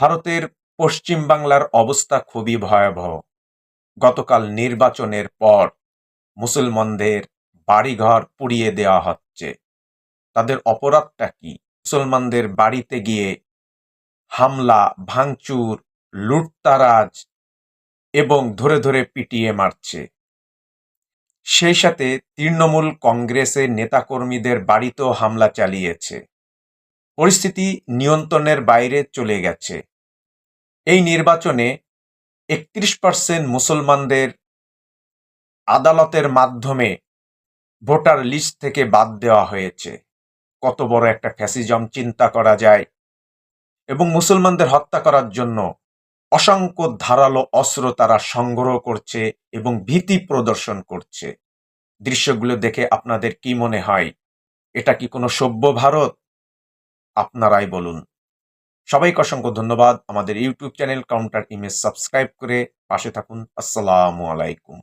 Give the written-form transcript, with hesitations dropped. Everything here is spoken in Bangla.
ভারতের পশ্চিম বাংলার অবস্থা খুবই ভয়াবহ। গতকাল নির্বাচনের পর মুসলমানদের বাড়িঘর পুড়িয়ে দেওয়া হচ্ছে। তাদের অপরাধটা কি? মুসলমানদের বাড়িতে গিয়ে হামলা, ভাঙচুর, লুটতারাজ এবং ধরে ধরে পিটিয়ে মারছে। সেই সাথে তৃণমূল কংগ্রেসের নেতাকর্মীদের বাড়িতেও হামলা চালিয়েছে। পরিস্থিতি নিয়ন্ত্রণের বাইরে চলে গেছে। এই নির্বাচনে ৩১% মুসলমানদের আদালতের মাধ্যমে ভোটার লিস্ট থেকে বাদ দেওয়া হয়েছে। কত বড় একটা ফ্যাসিজম চিন্তা করা যায়। এবং মুসলমানদের হত্যা করার জন্য অসংখ্য ধারালো অস্ত্র তারা সংগ্রহ করছে এবং ভীতি প্রদর্শন করছে। দৃশ্যগুলো দেখে আপনাদের কি মনে হয়? এটা কি কোনো সভ্য ভারত? আপনারাই বলুন। সবাইকে অসংখ্য ধন্যবাদ। আমাদের YouTube channel counter image subscribe করে পাশে থাকুন। আসসালামু আলাইকুম।